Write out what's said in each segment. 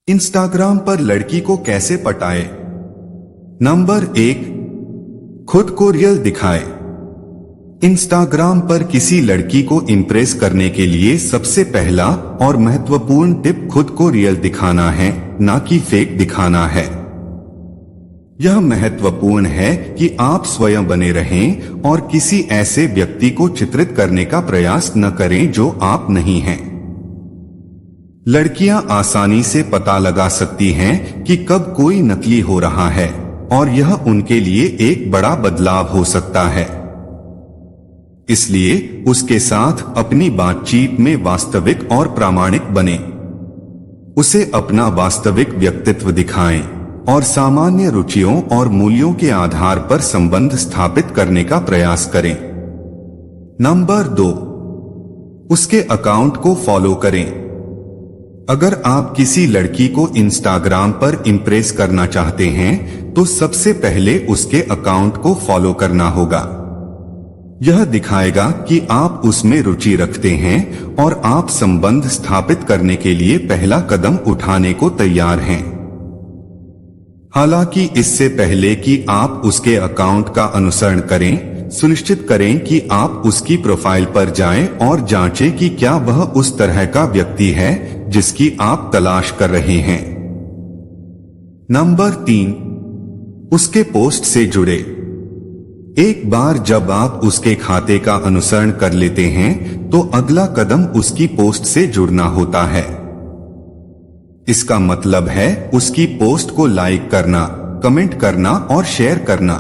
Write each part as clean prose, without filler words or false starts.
Instagram पर लड़की को कैसे पटाए। नंबर 1, खुद को रियल दिखाए। इंस्टाग्राम पर किसी लड़की को इम्प्रेस करने के लिए सबसे पहला और महत्वपूर्ण टिप खुद को रियल दिखाना है, ना कि फेक दिखाना है। यह महत्वपूर्ण है कि आप स्वयं बने रहें और किसी ऐसे व्यक्ति को चित्रित करने का प्रयास न करें जो आप नहीं हैं। लड़कियां आसानी से पता लगा सकती हैं कि कब कोई नकली हो रहा है और यह उनके लिए एक बड़ा बदलाव हो सकता है। इसलिए उसके साथ अपनी बातचीत में वास्तविक और प्रामाणिक बने। उसे अपना वास्तविक व्यक्तित्व दिखाएं और सामान्य रुचियों और मूल्यों के आधार पर संबंध स्थापित करने का प्रयास करें। नंबर 2, उसके अकाउंट को फॉलो करें। अगर आप किसी लड़की को इंस्टाग्राम पर इम्प्रेस करना चाहते हैं तो सबसे पहले उसके अकाउंट को फॉलो करना होगा। यह दिखाएगा कि आप उसमें रुचि रखते हैं और आप संबंध स्थापित करने के लिए पहला कदम उठाने को तैयार हैं। हालांकि इससे पहले कि आप उसके अकाउंट का अनुसरण करें, सुनिश्चित करें कि आप उसकी प्रोफाइल पर जाएं और जांचें कि क्या वह उस तरह का व्यक्ति है जिसकी आप तलाश कर रहे हैं। नंबर 3, उसके पोस्ट से जुड़े। एक बार जब आप उसके खाते का अनुसरण कर लेते हैं तो अगला कदम उसकी पोस्ट से जुड़ना होता है। इसका मतलब है उसकी पोस्ट को लाइक करना, कमेंट करना और शेयर करना।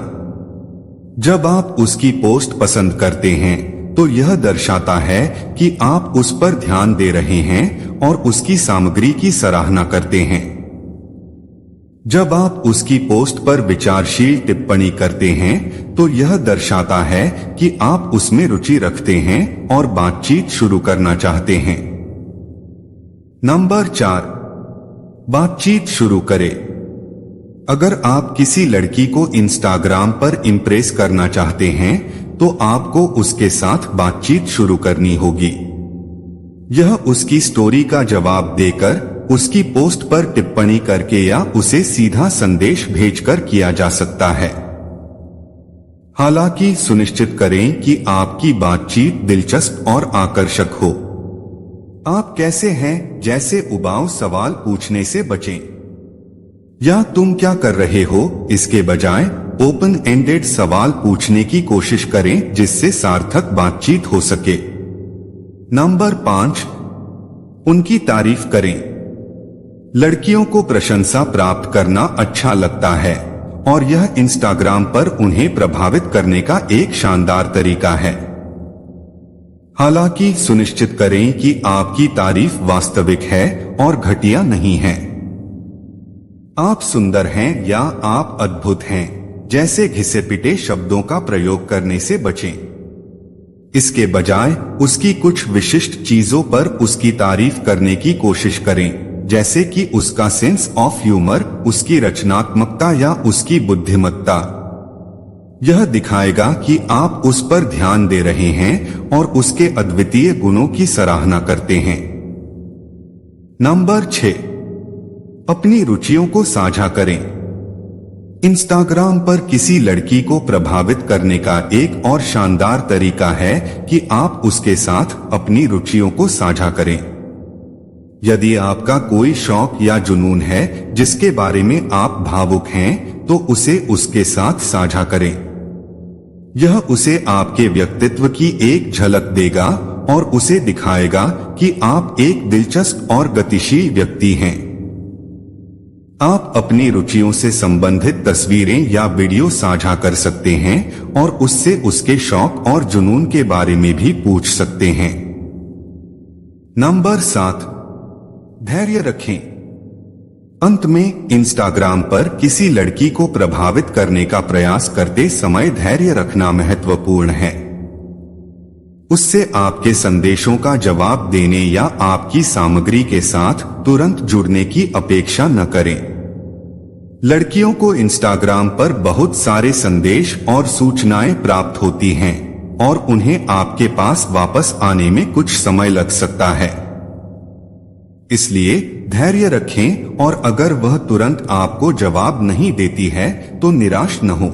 जब आप उसकी पोस्ट पसंद करते हैं तो यह दर्शाता है कि आप उस पर ध्यान दे रहे हैं और उसकी सामग्री की सराहना करते हैं। जब आप उसकी पोस्ट पर विचारशील टिप्पणी करते हैं तो यह दर्शाता है कि आप उसमें रुचि रखते हैं और बातचीत शुरू करना चाहते हैं। नंबर 4, बातचीत शुरू करें। अगर आप किसी लड़की को इंस्टाग्राम पर इम्प्रेस करना चाहते हैं तो आपको उसके साथ बातचीत शुरू करनी होगी। यह उसकी स्टोरी का जवाब देकर, उसकी पोस्ट पर टिप्पणी करके या उसे सीधा संदेश भेजकर किया जा सकता है। हालांकि सुनिश्चित करें कि आपकी बातचीत दिलचस्प और आकर्षक हो। आप कैसे हैं जैसे उबाऊ सवाल पूछने से बचें, या तुम क्या कर रहे हो इसके बजाय ओपन एंडेड सवाल पूछने की कोशिश करें जिससे सार्थक बातचीत हो सके। नंबर 5, उनकी तारीफ करें। लड़कियों को प्रशंसा प्राप्त करना अच्छा लगता है और यह इंस्टाग्राम पर उन्हें प्रभावित करने का एक शानदार तरीका है। हालांकि सुनिश्चित करें कि आपकी तारीफ वास्तविक है और घटिया नहीं है। आप सुंदर हैं या आप अद्भुत हैं जैसे घिसे पिटे शब्दों का प्रयोग करने से बचें। इसके बजाय उसकी कुछ विशिष्ट चीजों पर उसकी तारीफ करने की कोशिश करें, जैसे कि उसका सेंस ऑफ ह्यूमर, उसकी रचनात्मकता या उसकी बुद्धिमत्ता। यह दिखाएगा कि आप उस पर ध्यान दे रहे हैं और उसके अद्वितीय गुणों की सराहना करते हैं। नंबर 6, अपनी रुचियों को साझा करें। इंस्टाग्राम पर किसी लड़की को प्रभावित करने का एक और शानदार तरीका है कि आप उसके साथ अपनी रुचियों को साझा करें। यदि आपका कोई शौक या जुनून है जिसके बारे में आप भावुक हैं तो उसे उसके साथ साझा करें। यह उसे आपके व्यक्तित्व की एक झलक देगा और उसे दिखाएगा कि आप एक दिलचस्प और गतिशील व्यक्ति हैं। आप अपनी रुचियों से संबंधित तस्वीरें या वीडियो साझा कर सकते हैं और उससे उसके शौक और जुनून के बारे में भी पूछ सकते हैं। नंबर 7, धैर्य रखें। अंत में इंस्टाग्राम पर किसी लड़की को प्रभावित करने का प्रयास करते समय धैर्य रखना महत्वपूर्ण है। उससे आपके संदेशों का जवाब देने या आपकी सामग्री के साथ तुरंत जुड़ने की अपेक्षा न करें। लड़कियों को इंस्टाग्राम पर बहुत सारे संदेश और सूचनाएं प्राप्त होती हैं और उन्हें आपके पास वापस आने में कुछ समय लग सकता है। इसलिए धैर्य रखें और अगर वह तुरंत आपको जवाब नहीं देती है तो निराश न हो।